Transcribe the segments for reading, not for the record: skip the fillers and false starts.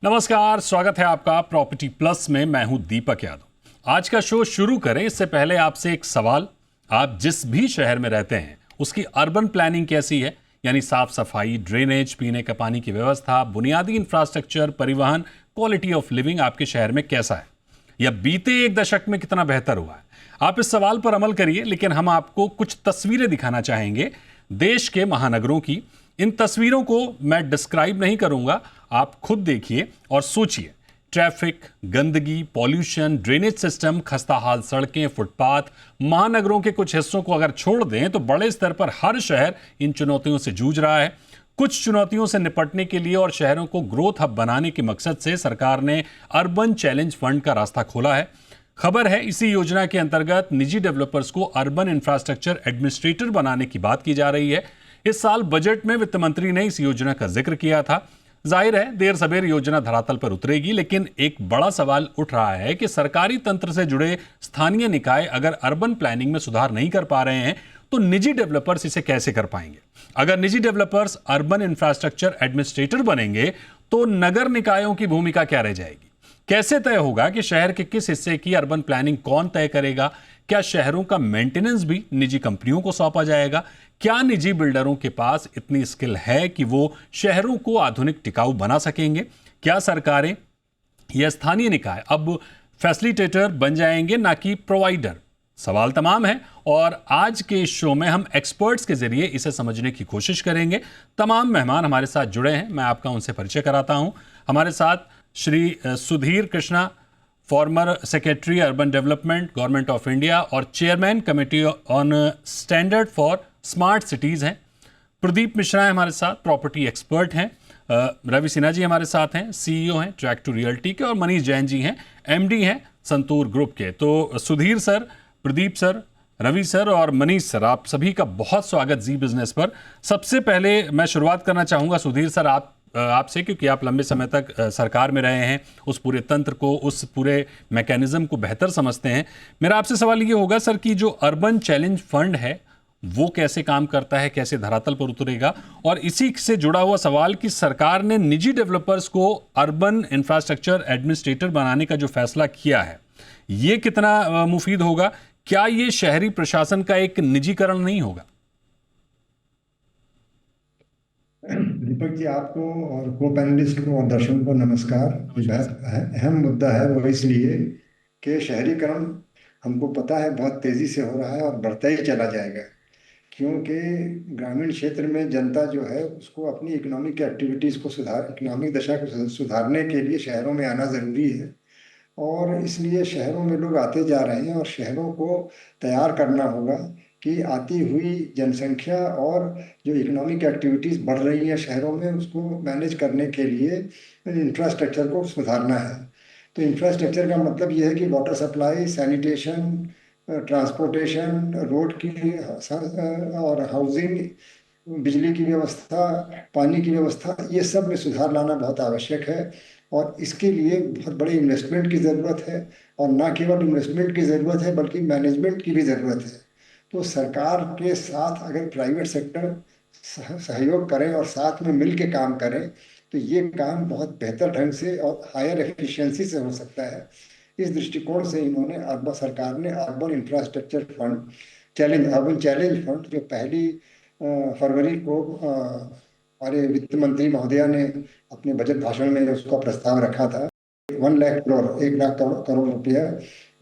नमस्कार, स्वागत है आपका प्रॉपर्टी प्लस में। मैं हूं दीपक यादव। आज का शो शुरू करें इससे पहले आपसे एक सवाल। आप जिस भी शहर में रहते हैं उसकी अर्बन प्लानिंग कैसी है, यानी साफ सफाई, ड्रेनेज, पीने का पानी की व्यवस्था, बुनियादी इंफ्रास्ट्रक्चर, परिवहन, क्वालिटी ऑफ लिविंग आपके शहर में कैसा है, या बीते एक दशक में कितना बेहतर हुआ है? आप इस सवाल पर अमल करिए, लेकिन हम आपको कुछ तस्वीरें दिखाना चाहेंगे देश के महानगरों की। इन तस्वीरों को मैं डिस्क्राइब नहीं करूंगा, आप खुद देखिए और सोचिए। ट्रैफिक, गंदगी, पॉल्यूशन, ड्रेनेज सिस्टम, खस्ताहाल सड़कें, फुटपाथ, महानगरों के कुछ हिस्सों को अगर छोड़ दें तो बड़े स्तर पर हर शहर इन चुनौतियों से जूझ रहा है। कुछ चुनौतियों से निपटने के लिए और शहरों को ग्रोथ हब बनाने के मकसद से सरकार ने अर्बन चैलेंज फंड का रास्ता खोला है। खबर है इसी योजना के अंतर्गत निजी डेवलपर्स को अर्बन इंफ्रास्ट्रक्चर एडमिनिस्ट्रेटर बनाने की बात की जा रही है। इस साल बजट में वित्त मंत्री ने इस योजना का जिक्र किया था। जाहिर है देर सवेर योजना धरातल पर उतरेगी, लेकिन एक बड़ा सवाल उठ रहा है कि सरकारी तंत्र से जुड़े स्थानीय निकाय अगर अर्बन प्लानिंग में सुधार नहीं कर पा रहे हैं तो निजी डेवलपर्स इसे कैसे कर पाएंगे? अगर निजी डेवलपर्स अर्बन इंफ्रास्ट्रक्चर एडमिनिस्ट्रेटर बनेंगे तो नगर निकायों की भूमिका क्या रह जाएगी? कैसे तय होगा कि शहर के किस हिस्से की अर्बन प्लानिंग कौन तय करेगा? क्या शहरों का मेंटेनेंस भी निजी कंपनियों को सौंपा जाएगा? क्या निजी बिल्डरों के पास इतनी स्किल है कि वो शहरों को आधुनिक टिकाऊ बना सकेंगे? क्या सरकारें या स्थानीय निकाय अब फैसिलिटेटर बन जाएंगे, ना कि प्रोवाइडर? सवाल तमाम है और आज के शो में हम एक्सपर्ट्स के जरिए इसे समझने की कोशिश करेंगे। तमाम मेहमान हमारे साथ जुड़े हैं, मैं आपका उनसे परिचय कराता हूं। हमारे साथ Shri Sudhir Krishna, former secretary urban development, government of India और chairman committee on standard for smart cities हैं। प्रदीप मिश्रा है हमारे साथ, प्रॉपर्टी एक्सपर्ट हैं। रवि सिन्हा जी हमारे साथ हैं, सीईओ हैं ट्रैक टू रियल्टी के। और मनीष जैन जी हैं, एमडी हैं संतूर ग्रुप के। तो Sudhir sir, Pradeep sir, Ravi sir और मनीष सर, आप सभी का बहुत स्वागत जी बिजनेस पर। सबसे पहले मैं शुरुआत करना चाहूँगा सुधीर सर आपसे, क्योंकि आप लंबे समय तक सरकार में रहे हैं, उस पूरे तंत्र को, उस पूरे मैकेनिज्म को बेहतर समझते हैं। मेरा आपसे सवाल ये होगा सर कि जो अर्बन चैलेंज फंड है वो कैसे काम करता है, कैसे धरातल पर उतरेगा? और इसी से जुड़ा हुआ सवाल कि सरकार ने निजी डेवलपर्स को अर्बन इंफ्रास्ट्रक्चर एडमिनिस्ट्रेटर बनाने का जो फैसला किया है ये कितना मुफीद होगा? क्या ये शहरी प्रशासन का एक निजीकरण नहीं होगा? दीपक जी, आपको और को पैनलिस्ट को और दर्शकों को नमस्कार। ये बहुत अहम मुद्दा है, वो इसलिए कि शहरीकरण हमको पता है बहुत तेजी से हो रहा है और बढ़ता ही चला जाएगा, क्योंकि ग्रामीण क्षेत्र में जनता जो है उसको अपनी इकोनॉमिक एक्टिविटीज़ को इकोनॉमिक दशा को सुधारने के लिए शहरों में आना ज़रूरी है। और इसलिए शहरों में लोग आते जा रहे हैं और शहरों को तैयार करना होगा कि आती हुई जनसंख्या और जो इकोनॉमिक एक्टिविटीज़ बढ़ रही हैं शहरों में उसको मैनेज करने के लिए इंफ्रास्ट्रक्चर को सुधारना है। तो इंफ्रास्ट्रक्चर का मतलब ये है कि water supply, sanitation, transportation, road की और हाउसिंग, बिजली की व्यवस्था, पानी की व्यवस्था, ये सब में सुधार लाना बहुत आवश्यक है। और इसके लिए बहुत बड़े इन्वेस्टमेंट की ज़रूरत है, और ना केवल इन्वेस्टमेंट की ज़रूरत है बल्कि मैनेजमेंट की भी ज़रूरत है। तो सरकार के साथ अगर प्राइवेट सेक्टर सहयोग करें और साथ में मिल के काम करें तो ये काम बहुत बेहतर ढंग से और हायर एफिशिएंसी से हो सकता है। इस दृष्टिकोण से इन्होंने सरकार ने urban infrastructure fund urban challenge fund, जो 1 फरवरी को हमारे वित्त मंत्री महोदया ने अपने बजट भाषण में उसका प्रस्ताव रखा था, 1 लाख करोड़ रुपया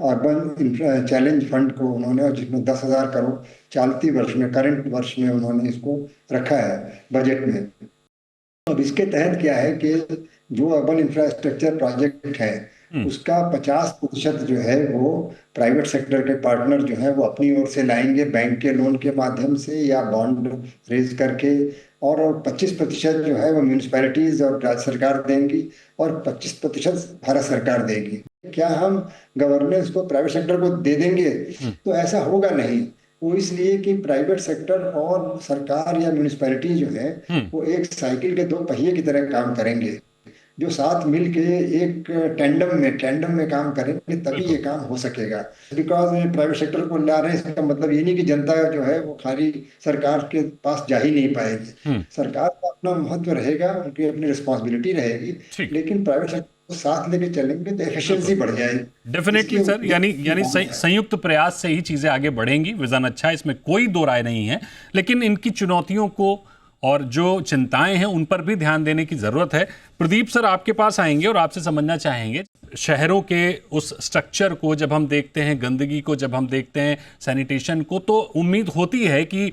अर्बन चैलेंज फंड को उन्होंने, जिसमें 10,000 करोड़ चलती वर्ष में, करंट वर्ष में उन्होंने इसको रखा है बजट में। अब इसके तहत क्या है कि जो अर्बन इंफ्रास्ट्रक्चर प्रोजेक्ट है उसका 50% जो है वो प्राइवेट सेक्टर के पार्टनर जो है वो अपनी ओर से लाएंगे, बैंक के लोन के माध्यम से या बॉन्ड रेज करके, और 25% जो है वो म्यूनिसिपैलिटीज और राज्य सरकार देंगी और 25% भारत सरकार देगी। क्या हम गवर्नेंस को प्राइवेट सेक्टर को दे देंगे? तो ऐसा होगा नहीं। वो इसलिए कि प्राइवेट सेक्टर और सरकार या म्यूनिसिपैलिटी जो है वो एक साइकिल के 2 पहिए की तरह काम करेंगे। जो साथ मिल के एक टेंडम में काम करेंगे तभी ये बिल्कुल। काम हो सकेगा। बिकॉज प्राइवेट सेक्टर को ला रहे हैं, इसका मतलब ये नहीं कि जनता जो है वो खाली सरकार के पास जा ही नहीं पाएगी। हम्म। सरकार का अपना महत्व रहेगा, उनकी अपनी रिस्पॉन्सिबिलिटी रहेगी, ठीक। लेकिन प्राइवेट सेक्टर को साथ लेके चलेंगे तो बिल्कुल। एफिशिएंसी बढ़ जाएगी। डेफिनेटली इसलिए सर, यानी यानी संयुक्त प्रयास से ही चीजें आगे बढ़ेंगी। विजन अच्छा है, इसमें कोई दो राय नहीं है, लेकिन इनकी चुनौतियों को और जो चिंताएं हैं उन पर भी ध्यान देने की जरूरत है। प्रदीप सर, आपके पास आएंगे और आपसे समझना चाहेंगे शहरों के उस स्ट्रक्चर को जब हम देखते हैं, गंदगी को जब हम देखते हैं, सैनिटेशन को, तो उम्मीद होती है कि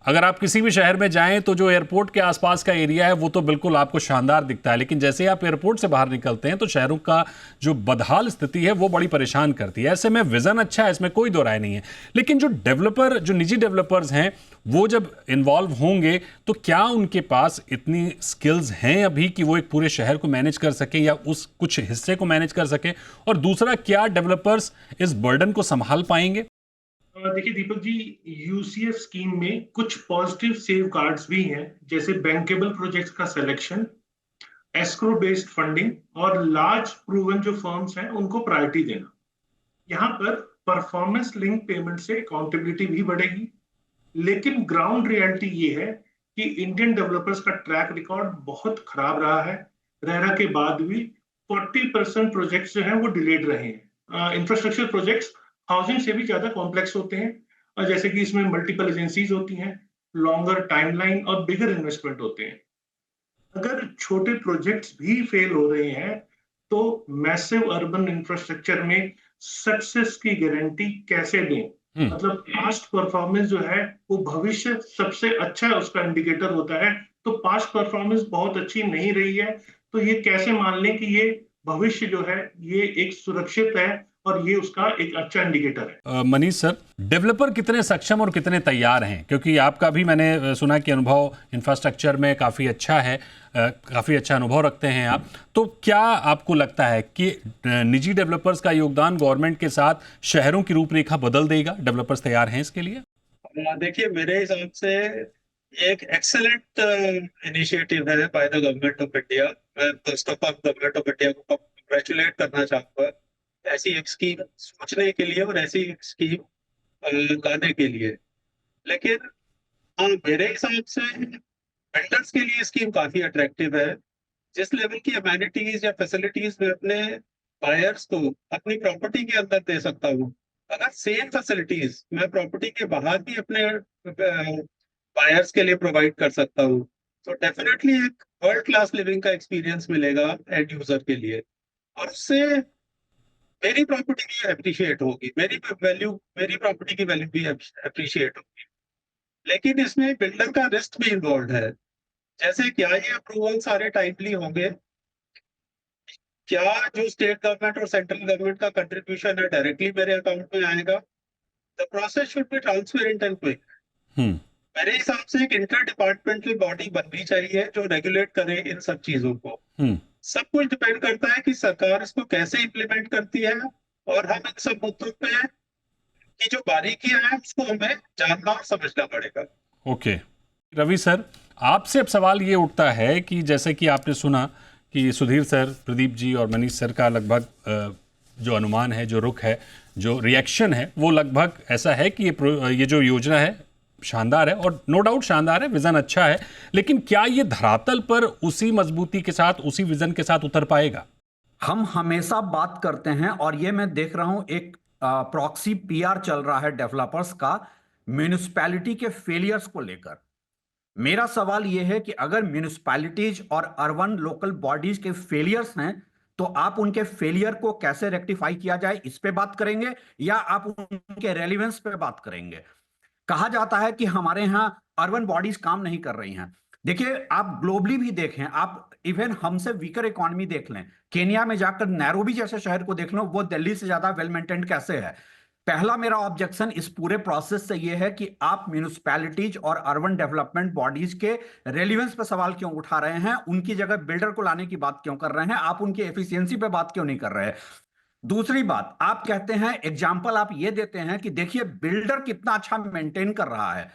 अगर आप किसी भी शहर में जाएं तो जो एयरपोर्ट के आसपास का एरिया है वो तो बिल्कुल आपको शानदार दिखता है, लेकिन जैसे ही आप एयरपोर्ट से बाहर निकलते हैं तो शहरों का जो बदहाल स्थिति है वो बड़ी परेशान करती है। ऐसे में विजन अच्छा है, इसमें कोई दो राय नहीं है, लेकिन जो निजी डेवलपर्स हैं वो जब इन्वॉल्व होंगे तो क्या उनके पास इतनी स्किल्स हैं अभी कि वो एक पूरे शहर को मैनेज कर सके या उस कुछ हिस्से को मैनेज कर सके? और दूसरा, क्या डेवलपर्स इस बर्डन को संभाल पाएंगे? देखिए दीपक जी, यूसीएफ स्कीम में कुछ पॉजिटिव सेफ गार्ड्स भी हैं, जैसे बैंकेबल प्रोजेक्ट्स का सिलेक्शन, एस्क्रो बेस्ड फंडिंग और लार्ज प्रूवन जो फर्म्स हैं उनको प्रायोरिटी देना। यहाँ पर परफॉर्मेंस लिंक पेमेंट से अकाउंटेबिलिटी भी बढ़ेगी। लेकिन ग्राउंड रियलिटी ये है कि इंडियन डेवलपर्स का ट्रैक रिकॉर्ड बहुत खराब रहा है। रेरा के बाद भी 40% प्रोजेक्ट्स जो हैं वो डिलेड रहे हैं। इंफ्रास्ट्रक्चर प्रोजेक्ट्स हाउसिंग से भी ज्यादा कॉम्प्लेक्स होते हैं, और जैसे कि इसमें मल्टीपल एजेंसीज होती हैं, लॉन्गर टाइमलाइन और बिगर इन्वेस्टमेंट होते हैं। अगर छोटे प्रोजेक्ट्स भी फेल हो रहे हैं तो मैसिव अर्बन इंफ्रास्ट्रक्चर में सक्सेस की गारंटी कैसे दें? मतलब पास्ट परफॉर्मेंस जो है वो भविष्य सबसे अच्छा उसका इंडिकेटर होता है। तो पास्ट परफॉर्मेंस बहुत अच्छी नहीं रही है तो ये कैसे मान लें कि ये भविष्य जो है ये एक सुरक्षित है और ये उसका एक अच्छा इंडिकेटर है। मनीष सर, डेवलपर कितने सक्षम और कितने तैयार हैं? क्योंकि आपका भी मैंने सुना कि अनुभव इंफ्रास्ट्रक्चर में काफ़ी अच्छा है, काफ़ी अच्छा अनुभव रखते हैं आप, तो क्या आपको लगता है कि निजी डेवलपर्स का योगदान गवर्नमेंट के साथ शहरों की रूपरेखा बदल देगा? डेवलपर्स तैयार हैं इसके लिए? देखिए, मेरे हिसाब से एक एक्सेलेंट इनिशिएटिव है by the government of India. मैं first of all government of India को कंग्रेचुलेट करना चाहूंगा ऐसी एक स्कीम सोचने के लिए और ऐसी एक स्कीम लाने के लिए। लेकिन मेरे हिसाब से बिल्डर्स के लिए स्कीम काफी अट्रैक्टिव है। जिस लेवल की अमेनिटीज या फैसिलिटीज मैं अपने बायर्स को अपनी प्रॉपर्टी के अंदर दे सकता हूँ, अगर सेम फैसिलिटीज मैं प्रॉपर्टी के बाहर भी अपने बायर्स के लिए प्रोवाइड कर सकता हूँ, तो डेफिनेटली एक वर्ल्ड क्लास लिविंग का एक्सपीरियंस मिलेगा एंड यूजर के लिए। और उससे मेरी प्रॉपर्टी भी अप्रिशिएट होगी, मेरी प्रॉपर्टी की वैल्यू भी अप्रिशिएट होगी। लेकिन इसमें बिल्डर का रिस्क भी इन्वॉल्व है। जैसे क्या ये अप्रूवल सारे टाइमली होंगे? क्या जो स्टेट गवर्नमेंट और सेंट्रल गवर्नमेंट का कंट्रीब्यूशन है डायरेक्टली मेरे अकाउंट में आएगा? The process should be transparent and quick. मेरे हिसाब से एक इंटर डिपार्टमेंटल बॉडी बननी चाहिए जो रेगुलेट करे इन सब चीजों को। सब कुछ डिपेंड करता है कि सरकार इसको कैसे इम्प्लीमेंट करती है, और हम इन सब मुद्दों पे की जो बारीकियां हैं उसको हमें जानना और समझना पड़ेगा। ओके रवि सर, आपसे अब सवाल ये उठता है कि जैसे कि आपने सुना कि सुधीर सर, प्रदीप जी और मनीष सर का लगभग जो अनुमान है, जो रुख है, जो रिएक्शन है, वो लगभग ऐसा है कि ये जो योजना है शानदार है, और नो डाउट शानदार है, विजन अच्छा है, लेकिन क्या ये धरातल पर उसी मजबूती के साथ, उसी विजन के साथ उतर पाएगा? हम हमेशा बात करते हैं, और ये मैं देख रहा हूं एक प्रॉक्सी पीआर चल रहा है डेवलपर्स का म्यूनिसिपैलिटी के फेलियर्स को लेकर। मेरा सवाल यह है कि अगर म्यूनिसिपैलिटीज और अर्बन लोकल बॉडीज के फेलियर्स हैं तो आप उनके फेलियर को कैसे रेक्टिफाई किया जाए, इस पे बात करेंगे या आप उनके रेलिवेंस पे बात करेंगे? कहा जाता है कि हमारे यहां अर्बन बॉडीज काम नहीं कर रही हैं। देखिए, आप ग्लोबली भी देखें, आप इवन हमसे वीकर इकोनॉमी देख लें, केनिया में जाकर नैरोबी जैसे शहर को देख लो, वो दिल्ली से ज्यादा वेल मेंटेन्ड कैसे है। पहला मेरा ऑब्जेक्शन इस पूरे प्रोसेस से यह है कि आप म्यूनिसिपैलिटीज और अर्बन डेवलपमेंट बॉडीज के रेलिवेंस पर सवाल क्यों उठा रहे हैं, उनकी जगह बिल्डर को लाने की बात क्यों कर रहे हैं, आप उनकी एफिशिएंसी पे बात क्यों नहीं कर रहे हैं। दूसरी बात, आप कहते हैं, एग्जाम्पल आप ये देते हैं कि देखिए बिल्डर कितना अच्छा मेंटेन कर रहा है।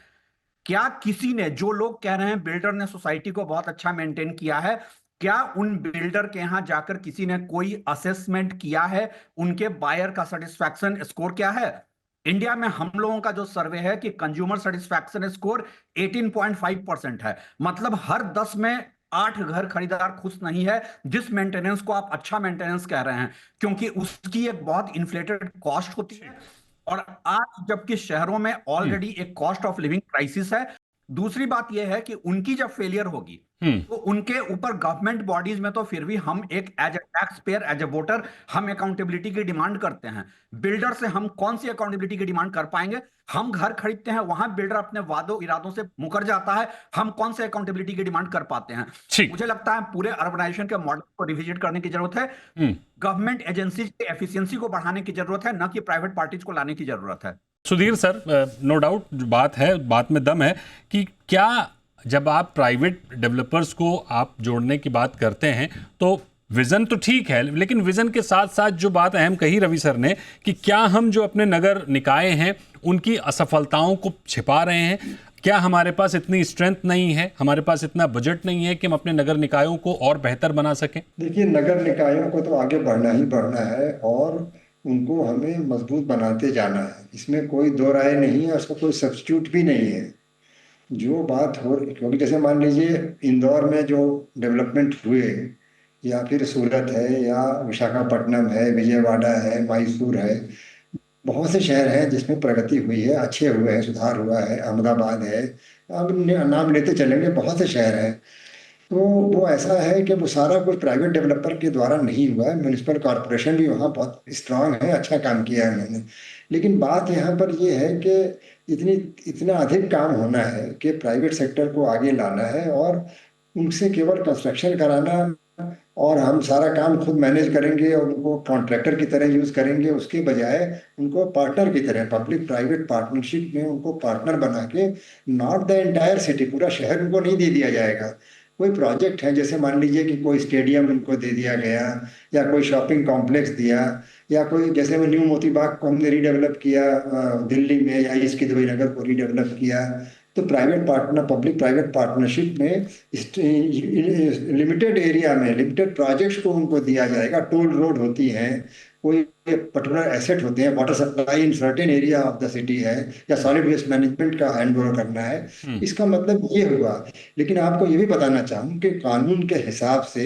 क्या किसी ने, जो लोग कह रहे हैं बिल्डर ने सोसाइटी को बहुत अच्छा मेंटेन किया है, क्या उन बिल्डर के यहां जाकर किसी ने कोई असेसमेंट किया है? उनके बायर का सेटिस्फैक्शन स्कोर क्या है? इंडिया में हम लोगों का जो सर्वे है कि कंज्यूमर सेटिस्फैक्शन स्कोर 18.5% है। मतलब हर 10 में 8 घर खरीदार खुश नहीं है जिस मेंटेनेंस को आप अच्छा मेंटेनेंस कह रहे हैं, क्योंकि उसकी एक बहुत इन्फ्लेटेड कॉस्ट होती है। और आज जबकि शहरों में ऑलरेडी एक कॉस्ट ऑफ लिविंग क्राइसिस है। दूसरी बात यह है कि उनकी जब फेलियर होगी तो उनके ऊपर गवर्नमेंट बॉडीज में तो फिर भी हम एक as a tax payer, as a voter, हम अकाउंटेबिलिटी की डिमांड करते हैं। बिल्डर से हम कौन सी अकाउंटेबिलिटी की डिमांड कर पाएंगे? हम घर खरीदते हैं, वहां बिल्डर अपने वादों इरादों से मुकर जाता है, हम कौन से अकाउंटेबिलिटी की डिमांड कर पाते हैं? ठीक। मुझे लगता है पूरे अर्बनाइजेशन के मॉडल को रिविजिट करने की जरूरत है। गवर्नमेंट एजेंसीज की एफिशिएंसी को बढ़ाने की जरूरत है, न कि प्राइवेट पार्टीज को लाने की जरूरत है। सुधीर सर, नो डाउट बात है, बात में दम है कि क्या जब आप प्राइवेट डेवलपर्स को आप जोड़ने की बात करते हैं तो विजन तो ठीक है, लेकिन विजन के साथ साथ जो बात अहम कही रवि सर ने कि क्या हम जो अपने नगर निकाय हैं उनकी असफलताओं को छिपा रहे हैं? क्या हमारे पास इतनी स्ट्रेंथ नहीं है, हमारे पास इतना बजट नहीं है कि हम अपने नगर निकायों को और बेहतर बना सकें? देखिए, नगर निकायों को तो आगे बढ़ना ही बढ़ना है और उनको हमें मजबूत बनाते जाना है, इसमें कोई दो राय नहीं है, उसका कोई सब्स्टिट्यूट भी नहीं है। जो बात हो, क्योंकि जैसे मान लीजिए इंदौर में जो डेवलपमेंट हुए, या फिर सूरत है, या विशाखापट्टनम है, विजयवाड़ा है, मैसूर है, बहुत से शहर हैं जिसमें प्रगति हुई है, अच्छे हुए हैं, सुधार हुआ है, अहमदाबाद है, अब नाम लेते चलेंगे, बहुत से शहर हैं। तो वो ऐसा है कि वो सारा कुछ प्राइवेट डेवलपर के द्वारा नहीं हुआ है, म्यूनिसिपल कॉरपोरेशन भी वहाँ बहुत स्ट्रांग है, अच्छा काम किया है उन्होंने। लेकिन बात यहाँ पर ये है कि इतना अधिक काम होना है कि प्राइवेट सेक्टर को आगे लाना है और उनसे केवल कंस्ट्रक्शन कराना और हम सारा काम खुद मैनेज करेंगे और उनको कॉन्ट्रैक्टर की तरह यूज करेंगे, उसके बजाय उनको पार्टनर की तरह पब्लिक प्राइवेट पार्टनरशिप में उनको पार्टनर बना के, नॉट द एंटायर सिटी, पूरा शहर उनको नहीं दे दिया जाएगा। कोई प्रोजेक्ट है, जैसे मान लीजिए कि कोई स्टेडियम उनको दे दिया गया, या कोई शॉपिंग कॉम्प्लेक्स दिया, या कोई जैसे वो न्यू मोती बाग को हमने रीडेवलप किया दिल्ली में, या ईस्ट दुबई नगर को रीडेवलप किया, तो private partner, public private partnership में लिमिटेड एरिया में लिमिटेड प्रोजेक्ट्स को उनको दिया जाएगा। टोल रोड होती हैं, कोई पर्टिकुलर एसेट होते हैं, water supply in certain area of the city है, या सॉलिड वेस्ट मैनेजमेंट का हैंड ओवर करना है। इसका मतलब ये हुआ। लेकिन आपको ये भी बताना चाहूँ कि कानून के हिसाब से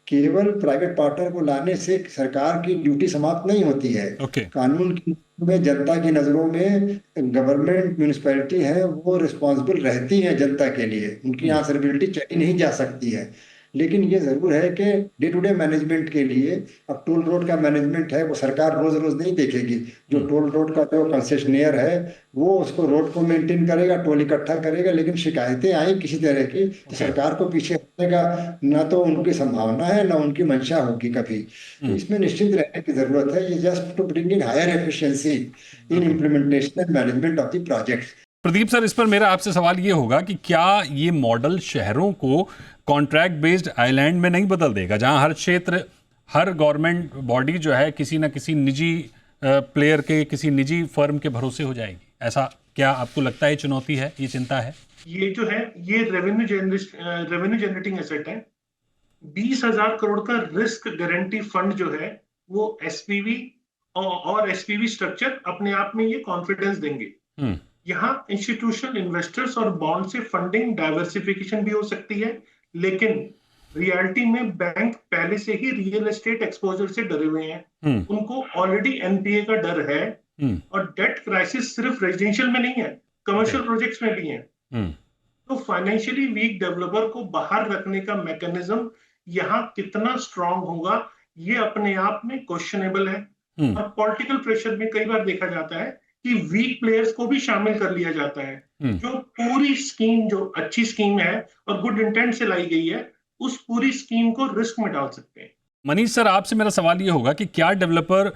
केवल प्राइवेट पार्टनर को लाने से सरकार की ड्यूटी समाप्त नहीं होती है। कानून में जनता की नजरों में गवर्नमेंट म्यूनिसिपैलिटी है, वो रिस्पॉन्सिबल रहती है जनता के लिए, उनकी आंसरेबिलिटी चली नहीं जा सकती है। लेकिन ये जरूर है कि डे टू डे मैनेजमेंट के लिए, अब टोल रोड का मैनेजमेंट है, वो सरकार रोज रोज नहीं देखेगी। जो टोल रोड का जो कंसेशनियर है वो उसको रोड को मेंटेन करेगा, टोल इकट्ठा करेगा, लेकिन शिकायतें आई किसी तरह की तो सरकार को पीछे हटने का ना तो उनकी संभावना है ना उनकी मंशा होगी कभी। तो इसमें निश्चित रहने की जरूरत है। ये just to bring in higher efficiency in implementation and management of the project. Pradeep sir, इस पर मेरा आपसे सवाल ये होगा कि क्या ये मॉडल शहरों को कॉन्ट्रैक्ट बेस्ड आइलैंड में नहीं बदल देगा, जहां हर क्षेत्र, हर गवर्नमेंट बॉडी जो है किसी ना किसी निजी प्लेयर के, किसी निजी फर्म के भरोसे हो जाएगी? ऐसा क्या आपको लगता है? चुनौती है, ये चिंता है? ये जो है, ये रेवेन्यू जनरेटिंग एसेट है। 20,000 करोड़ का रिस्क गारंटी फंड जो है वो एसपीवी और एसपीवी स्ट्रक्चर अपने आप में ये कॉन्फिडेंस देंगे। यहाँ इंस्टीट्यूशनल इन्वेस्टर्स और बॉन्ड से फंडिंग डाइवर्सिफिकेशन भी हो सकती है, लेकिन रियलिटी में बैंक पहले से ही रियल एस्टेट एक्सपोजर से डरे हुए हैं। उनको ऑलरेडी एनपीए का डर है, और डेट क्राइसिस सिर्फ रेजिडेंशियल में नहीं है, कमर्शियल प्रोजेक्ट्स में भी है। तो फाइनेंशियली वीक डेवलपर को बाहर रखने का मैकेनिज्म यहाँ कितना स्ट्रांग होगा, ये अपने आप में क्वेश्चनेबल है। और पॉलिटिकल प्रेशर में कई बार देखा जाता है कि वीक प्लेयर्स को भी शामिल कर लिया जाता है। जो पूरी स्कीम, जो अच्छी स्कीम है और गुड इंटेंट से लाई गई है, उस पूरी स्कीम को रिस्क में डाल सकते हैं। मनीष सर, आपसे मेरा सवाल ये होगा कि क्या डेवलपर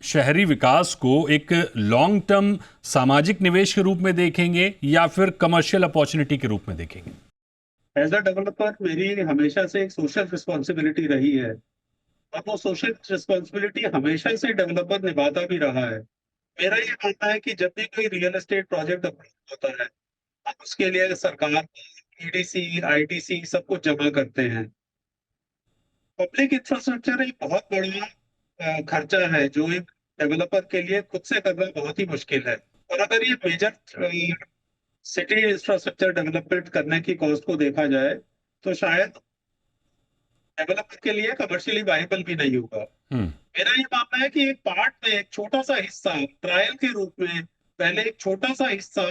शहरी विकास को एक लॉन्ग टर्म सामाजिक निवेश के रूप में देखेंगे या फिर कमर्शियल अपॉर्चुनिटी के रूप में देखेंगे? एज अ डेवलपर मेरी हमेशा से एक सोशल रिस्पॉन्सिबिलिटी रही है, और वो सोशल रिस्पॉन्सिबिलिटी हमेशा से डेवलपर निभाता भी रहा है। मेरा ये मानना है कि जब भी कोई रियल एस्टेट प्रोजेक्ट अप्रूव होता है, उसके लिए सरकार को ईडीसी, आईटीसी सब कुछ जमा करते हैं। पब्लिक इंफ्रास्ट्रक्चर एक बहुत बड़ा खर्चा है जो एक डेवलपर के लिए खुद से करना बहुत ही मुश्किल है। और अगर ये मेजर सिटी इंफ्रास्ट्रक्चर डेवलपमेंट करने की कॉस्ट को देखा जाए तो शायद डेवलपर के लिए कमर्शियली वायबल भी नहीं होगा। हम्म। मेरा ये मानना है कि एक पार्ट में एक छोटा सा हिस्सा ट्रायल के रूप में, पहले एक छोटा सा हिस्सा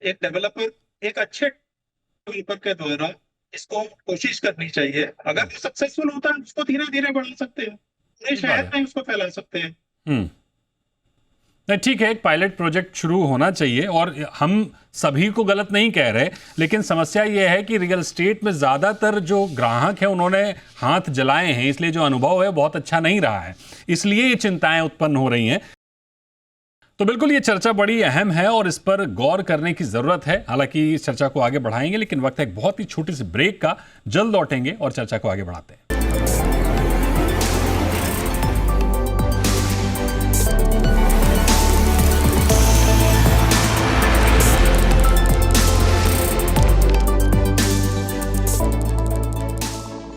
एक डेवलपर, एक अच्छे डेवलपर के द्वारा इसको कोशिश करनी चाहिए। अगर वो सक्सेसफुल होता है उसको धीरे धीरे बढ़ा सकते हैं, पूरे ठीक बात शहर है। में उसको फैला सकते हैं। हम्म। नहीं, ठीक है, एक पायलट प्रोजेक्ट शुरू होना चाहिए और हम सभी को गलत नहीं कह रहे, लेकिन समस्या यह है कि रियल एस्टेट में ज़्यादातर जो ग्राहक हैं उन्होंने हाथ जलाए हैं, इसलिए जो अनुभव है बहुत अच्छा नहीं रहा है, इसलिए ये चिंताएं उत्पन्न हो रही हैं। तो बिल्कुल ये चर्चा बड़ी अहम है और इस पर गौर करने की ज़रूरत है। हालांकि इस चर्चा को आगे बढ़ाएंगे, लेकिन वक्त है एक बहुत ही छोटी सी ब्रेक का। जल्द लौटेंगे और चर्चा को आगे बढ़ाते हैं।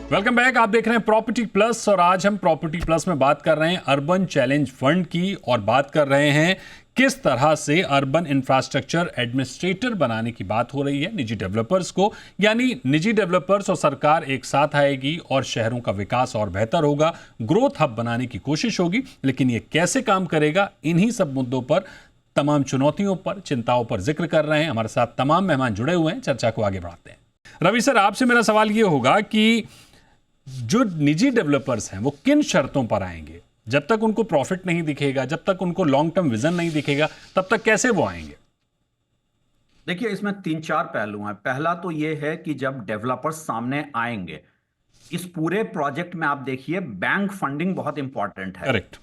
Welcome back. आप देख रहे हैं प्रॉपर्टी प्लस और आज हम प्रॉपर्टी प्लस में बात कर रहे हैं अर्बन चैलेंज फंड की और बात कर रहे हैं किस तरह से अर्बन इंफ्रास्ट्रक्चर एडमिनिस्ट्रेटर बनाने की बात हो रही है निजी डेवलपर्स को, यानी निजी डेवलपर्स और सरकार एक साथ आएगी और शहरों का विकास और बेहतर होगा, ग्रोथ हब बनाने की कोशिश होगी। लेकिन ये कैसे काम करेगा, इन्हीं सब मुद्दों पर, तमाम चुनौतियों पर, चिंताओं पर जिक्र कर रहे हैं। हमारे साथ तमाम मेहमान जुड़े हुए हैं, चर्चा को आगे बढ़ाते हैं। रवि सर, आपसे मेरा सवाल ये होगा कि जो निजी डेवलपर्स हैं वो किन शर्तों पर आएंगे? जब तक उनको प्रॉफिट नहीं दिखेगा, जब तक उनको लॉन्ग टर्म विजन नहीं दिखेगा, तब तक कैसे वो आएंगे? देखिए, इसमें 3-4 पहलू हैं। पहला तो ये है कि जब डेवलपर्स सामने आएंगे, इस पूरे प्रोजेक्ट में आप देखिए बैंक फंडिंग बहुत इंपॉर्टेंट है। करेक्ट।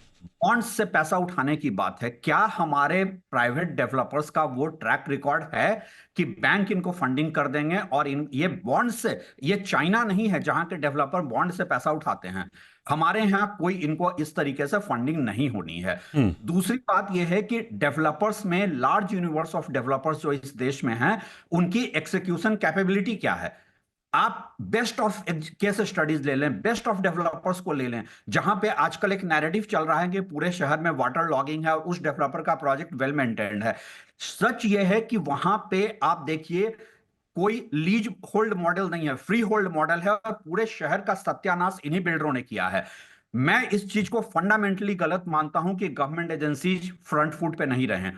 बॉन्ड्स से पैसा उठाने की बात है। क्या हमारे प्राइवेट डेवलपर्स का वो ट्रैक रिकॉर्ड है कि बैंक इनको फंडिंग कर देंगे? और ये बॉन्ड से, ये चाइना नहीं है जहां के डेवलपर बॉन्ड से पैसा उठाते हैं। हमारे यहाँ कोई इनको इस तरीके से फंडिंग नहीं होनी है। दूसरी बात यह है कि डेवलपर्स में, लार्ज यूनिवर्स ऑफ डेवलपर्स जो इस देश में हैं, उनकी एक्सिक्यूशन कैपेबिलिटी क्या है? आप बेस्ट ऑफ केस स्टडीज ले लें, बेस्ट ऑफ डेवलपर्स को ले लें। जहां पे आजकल एक नैरेटिव चल रहा है कि पूरे शहर में वाटर लॉगिंग है और उस डेवलपर का प्रोजेक्ट वेल मेंटेन्ड है। सच ये है कि वहां पे आप देखिए कोई लीज होल्ड मॉडल नहीं है, फ्री होल्ड मॉडल है और पूरे शहर का सत्यानाश इन्हीं बिल्डरों ने किया है। मैं इस चीज को फंडामेंटली गलत मानता हूं कि गवर्नमेंट एजेंसीज फ्रंट फुट पे नहीं रहे।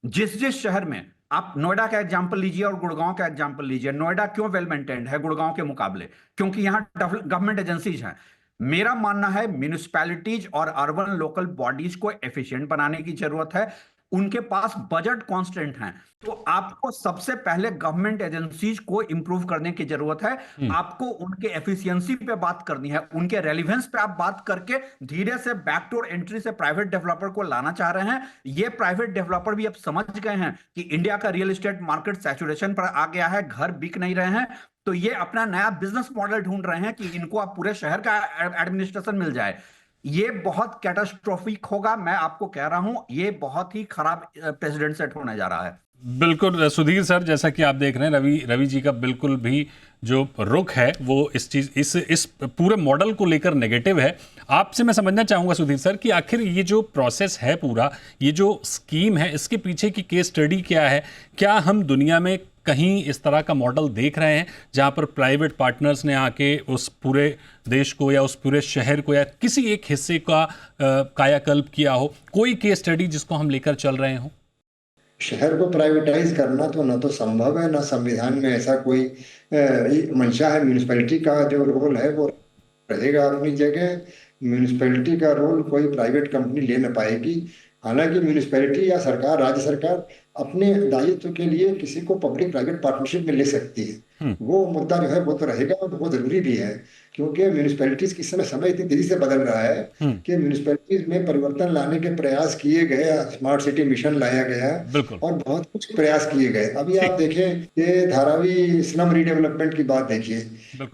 जिस जिस शहर में, आप नोएडा का एग्जांपल लीजिए और गुड़गांव का एग्जांपल लीजिए। नोएडा क्यों वेल मेंटेन्ड है गुड़गांव के मुकाबले? क्योंकि यहां गवर्नमेंट एजेंसीज हैं। मेरा मानना है म्यूनिसिपैलिटीज और अर्बन लोकल बॉडीज को एफिशिएंट बनाने की जरूरत है। उनके पास बजट कांस्टेंट हैं, तो आपको सबसे पहले गवर्नमेंट एजेंसीज को इंप्रूव करने की जरूरत है। आपको उनके एफिशिएंसी पे बात करनी है, उनके रेलिवेंस पे आप बात करके धीरे से बैकडोर एंट्री से प्राइवेट डेवलपर को लाना चाह रहे हैं। ये प्राइवेट डेवलपर भी अब समझ गए हैं कि इंडिया का रियल एस्टेट मार्केट सैचुरेशन पर आ गया है, घर बिक नहीं रहे हैं, तो ये अपना नया बिजनेस मॉडल ढूंढ रहे हैं कि इनको अब पूरे शहर का एडमिनिस्ट्रेशन मिल जाए। ये बहुत कैटास्ट्रोफिक होगा, मैं आपको कह रहा हूं। ये बहुत ही खराब प्रेसिडेंट सेट होने जा रहा है। बिल्कुल सुधीर सर, जैसा कि आप देख रहे हैं रवि जी का बिल्कुल भी जो रुख है वो इस पूरे मॉडल को लेकर नेगेटिव है। आपसे मैं समझना चाहूँगा सुधीर सर कि आखिर ये जो प्रोसेस है पूरा, ये जो स्कीम है, इसके पीछे की केस स्टडी क्या है? क्या हम दुनिया में कहीं इस तरह का मॉडल देख रहे हैं जहाँ पर प्राइवेट पार्टनर्स ने आके उस पूरे देश को या उस पूरे शहर को या किसी एक हिस्से का कायाकल्प किया हो? कोई केस स्टडी जिसको हम लेकर चल रहे हों? शहर को प्राइवेटाइज करना तो न तो संभव है, न संविधान में ऐसा कोई मंशा है। म्यूनिसिपैलिटी का जो रोल है वो रहेगा अपनी जगह। म्यूनिसिपैलिटी का रोल कोई प्राइवेट कंपनी ले न पाएगी। हालांकि म्यूनिसिपैलिटी या सरकार, राज्य सरकार अपने दायित्व के लिए किसी को पब्लिक प्राइवेट पार्टनरशिप में ले सकती है। वो मुद्दा जो है वो तो रहेगा और वो जरूरी भी है। क्योंकि म्यूनिसपैलिटीज की समय इतनी तेजी से बदल रहा है कि म्यूनिसपैलिटीज में परिवर्तन लाने के प्रयास किए गए, स्मार्ट सिटी मिशन लाया गया बिल्कुल। और बहुत कुछ प्रयास किए गए। अभी आप देखें कि धारावी स्लम रीडेवलपमेंट की बात देखिए,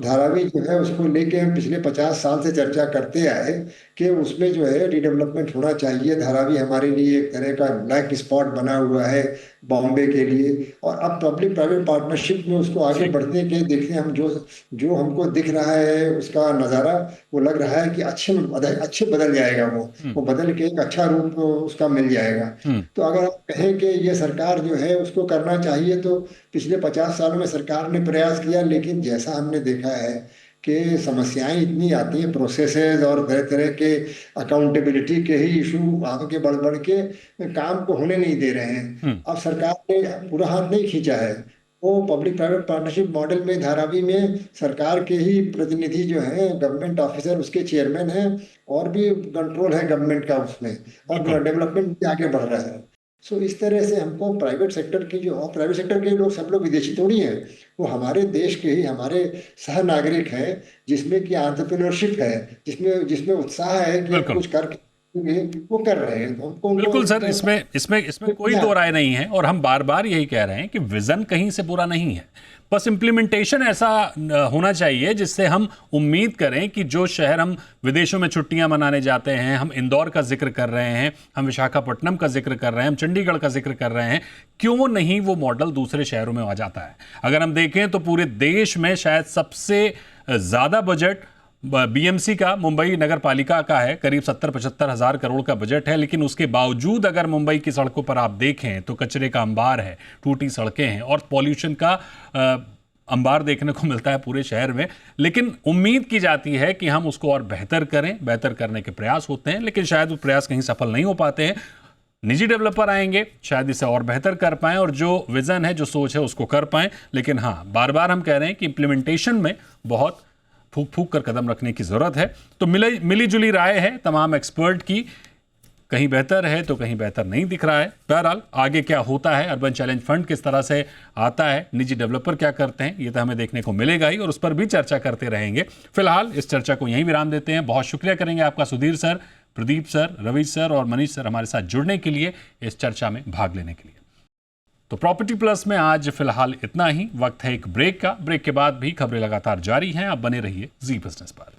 धारावी जो है उसको लेके हम पिछले 50 साल से चर्चा करते आए कि उसमें जो है रीडेवलपमेंट होना चाहिए। धारावी हमारे लिए एक तरह का ब्लैक स्पॉट बना हुआ है बॉम्बे के लिए, और अब पब्लिक प्राइवेट पार्टनरशिप में उसको आगे बढ़ने के देखते हम जो हमको दिख रहा है उसका नज़ारा, वो लग रहा है कि अच्छे बदल जाएगा, वो बदल के एक अच्छा रूप उसका मिल जाएगा। तो अगर आप कहें कि ये सरकार जो है उसको करना चाहिए, तो पिछले 50 सालों में सरकार ने प्रयास किया, लेकिन जैसा हमने देखा है कि समस्याएं इतनी आती हैं, प्रोसेसेस और तरह तरह के अकाउंटेबिलिटी के ही इशू आगे बढ़ बढ़ के काम को होने नहीं दे रहे हैं। अब सरकार ने पूरा हाथ नहीं खींचा है, वो पब्लिक प्राइवेट पार्टनरशिप मॉडल में धारावी में सरकार के ही प्रतिनिधि जो हैं, गवर्नमेंट ऑफिसर उसके चेयरमैन हैं, और भी कंट्रोल है गवर्नमेंट का उसमें, और डेवलपमेंट भी आगे बढ़ रहा है। सो इस तरह से हमको प्राइवेट सेक्टर की जो, और प्राइवेट सेक्टर के लोग सब लोग विदेशी थोड़ी हैं, वो हमारे देश के ही हमारे सह नागरिक हैं, जिसमें कि एंटरप्रेन्योरशिप है, जिसमें उत्साह है कि कुछ करके वो कर रहे हैं। बिल्कुल सर, इसमें कोई दो राय नहीं है, और हम बार बार यही कह रहे हैं कि विजन कहीं से बुरा नहीं है, बस इम्प्लीमेंटेशन ऐसा होना चाहिए जिससे हम उम्मीद करें कि जो शहर हम विदेशों में छुट्टियां मनाने जाते हैं, हम इंदौर का जिक्र कर रहे हैं, हम विशाखापट्टनम का जिक्र कर रहे हैं, हम चंडीगढ़ का जिक्र कर रहे हैं, क्यों नहीं वो मॉडल दूसरे शहरों में आ जाता है। अगर हम देखें तो पूरे देश में शायद सबसे ज़्यादा बजट बीएमसी का, मुंबई नगर पालिका का है, करीब 70-75 हज़ार करोड़ का बजट है, लेकिन उसके बावजूद अगर मुंबई की सड़कों पर आप देखें तो कचरे का अंबार है, टूटी सड़कें हैं और पॉल्यूशन का अंबार देखने को मिलता है पूरे शहर में। लेकिन उम्मीद की जाती है कि हम उसको और बेहतर करें, बेहतर करने के प्रयास होते हैं, लेकिन शायद वो प्रयास कहीं सफल नहीं हो पाते हैं। निजी डेवलपर आएंगे, शायद इसे और बेहतर कर पाएं और जो विज़न है, जो सोच है, उसको कर पाएं। लेकिन हाँ, बार बार हम कह रहे हैं कि इम्प्लीमेंटेशन में बहुत फूक फूक कर कदम रखने की जरूरत है। तो मिली जुली राय है तमाम एक्सपर्ट की, कहीं बेहतर है तो कहीं बेहतर नहीं दिख रहा है। बहरहाल आगे क्या होता है, अर्बन चैलेंज फंड किस तरह से आता है, निजी डेवलपर क्या करते हैं, ये तो हमें देखने को मिलेगा ही, और उस पर भी चर्चा करते रहेंगे। फिलहाल इस चर्चा को यहीं विराम देते हैं। बहुत शुक्रिया करेंगे आपका Sudhir sir, Pradeep sir, Ravi sir और मनीष सर हमारे साथ जुड़ने के लिए, इस चर्चा में भाग लेने के लिए। तो प्रॉपर्टी प्लस में आज फिलहाल इतना ही। वक्त है एक ब्रेक का। ब्रेक के बाद भी खबरें लगातार जारी हैं। आप बने रहिए जी बिजनेस पर।